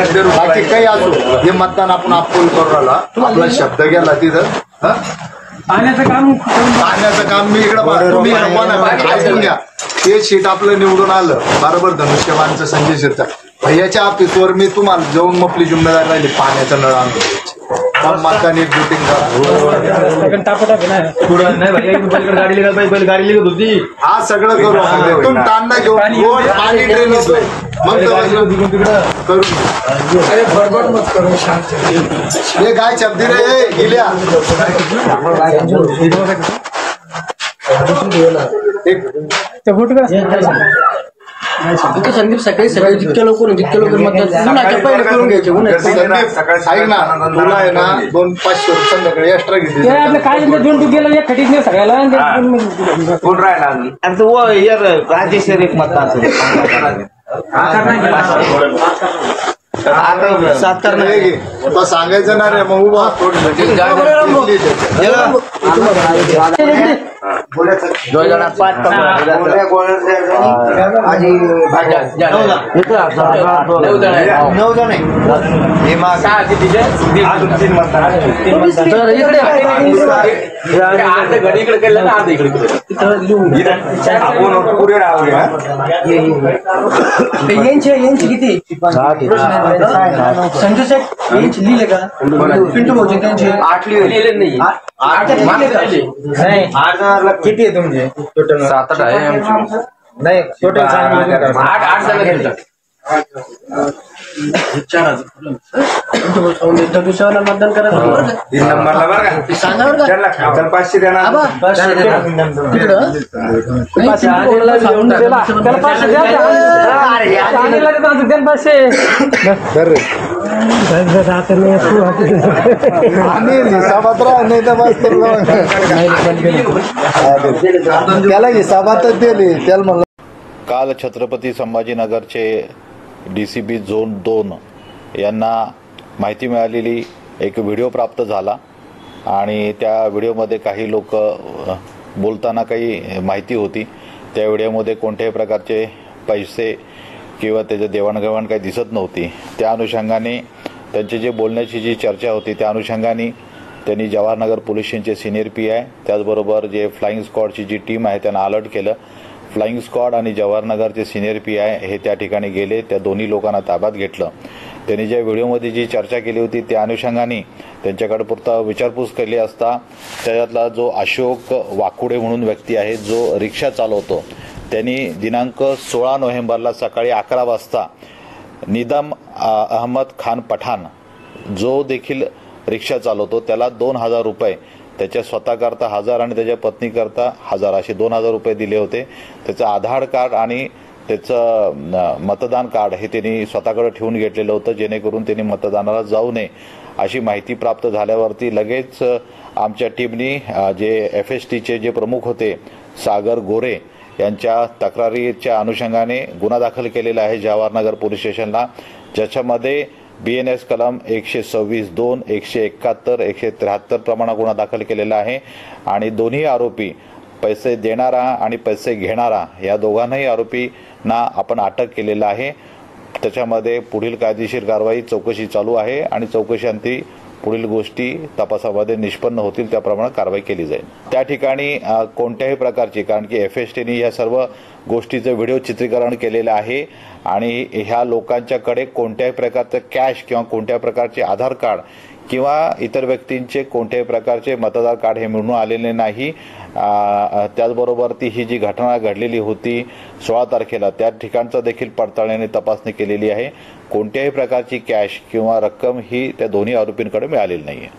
बाकी काही असो हे मतदान आपण अप्रूव्ह करू राहिला आपला शब्द गेला तिथं पाण्याचं काम मी इकडे तुम्ही ऐकून घ्या ते शीट आपलं निवडून आलं बरोबर धनुष्यबाणचं संजय शिरसाट भैयाच्या ऑफिसवर मी तुम्हाला जाऊन आपली जिम्मेदारी राहिली पाण्याचं नळ आणून मतदान एक बुटिंग गाडी लिखत होती हा सगळं करू तुम तांडा घेऊन रोड पाणी ड्रेनेज मग करू हे काय शब्दी रे गेल्या संदीप सकाळी सकाळी जितक्या लवकर पहिले करून घ्यायचे ऐक ना तुला आहे ना 200-500 संध्याकाळी एक्स्ट्रा घेतली कोण राहिला राजेश्वर एक मतदान आता 7 सांगायचं ना रे मग उभा यांची किती संजय साहेब यांची लिहिले का पिंटू भाऊजी त्यांचे 8 लिहिले नाही 8 किती आहे तुमचे टोटल 7-8 आहे नाही टोटल 8 जण घेतलं मतदान करायचं 3 नंबरला बरं का सांगा बरं का 500 देणार त्याला हिसाबातच दिली त्याला म्हणलं. काल छत्रपती संभाजीनगरचे DCP झोन 2 यांना माहिती मिळालेली एक व्हिडिओ प्राप्त झाला आणि त्या व्हिडिओमध्ये काही लोक बोलताना काही माहिती होती. त्या व्हिडिओमध्ये कोणत्याही प्रकारचे पैसे किंवा त्याचे देवाणघेवाण काही दिसत नव्हती. त्या अनुषंगाने त्यांची जे बोलण्याची जी चर्चा होती त्या अनुषंगाने त्यांनी जवाहरनगर पोलीस स्टेशनचे सिनियर PI त्याचबरोबर जे फ्लाइंग स्क्वॉडची जी टीम आहे त्यांना अलर्ट केलं. फ्लाइंग स्क्वॉड आणि जवाहरनगरचे सिनियर PI हे त्या ठिकाणी गेले. त्या दोन्ही लोकांना ताब्यात घेतलं. त्यांनी ज्या व्हिडिओमध्ये जी चर्चा केली होती त्या अनुषंगाने त्यांच्याकडे पुरता विचारपूस केली असता त्याच्यातला जो अशोक वाकुडे म्हणून व्यक्ती आहे जो रिक्षा चालवतो त्यांनी दिनांक 16 नोव्हेंबरला सकाळी 11 वाजता निदम अहमद खान पठाण जो देखील रिक्षा चालवतो त्याला 2000 रुपये त्याच्या स्वतःकरता 1000 आणि त्याच्या पत्नीकरता 1000 असे 2000 रुपये दिले होते. त्याचं आधार कार्ड आणि त्याचं मतदान कार्ड हे त्यांनी स्वतःकडे ठेवून घेतलेलं होतं जेणेकरून त्यांनी मतदानाला जाऊ नये अशी माहिती प्राप्त झाल्यावरती लगेच आमच्या टीमनी जे FSTचे जे प्रमुख होते सागर गोरे यांच्या तक्रारीच्या अनुषंगाने गुन्हा दाखल केलेला आहे जवाहरनगर पोलीस स्टेशनला ज्याच्यामध्ये BNS कलम 126(2), 171, 173 प्रमाणे गुन्हा दाखल केलेला आहे आणि दोन्ही आरोपी पैसे देणारा आणि पैसे घेणारा या दोघांनाही आरोपींना आपण अटक केलेला आहे. त्याच्यामध्ये पुढील कायदेशीर कारवाई चौकशी चालू आहे आणि चौकशांती पुढील गोष्टी तपासामध्ये निष्पन्न होतील त्याप्रमाणे कारवाई केली जाईल. त्या ठिकाणी कोणत्याही प्रकारची कारण की FSTने या सर्व गोष्टीचं व्हिडिओ चित्रीकरण केलेलं आहे आणि ह्या लोकांच्याकडे कोणत्याही प्रकारचं कॅश किंवा कोणत्याही प्रकारचे आधार कार्ड किंवा इतर व्यक्तींचे कोणत्याही प्रकारचे मतदार कार्ड हे मिळून आलेले नाही. त्याचबरोबर ती ही जी घटना घडलेली होती 16 तारखेला त्या ठिकाणचा देखील पडताळणीने तपासणी केलेली आहे. कोणत्याही प्रकारची कॅश किंवा रक्कम ही त्या दोन्ही आरोपींकडे मिळालेली नाही आहे.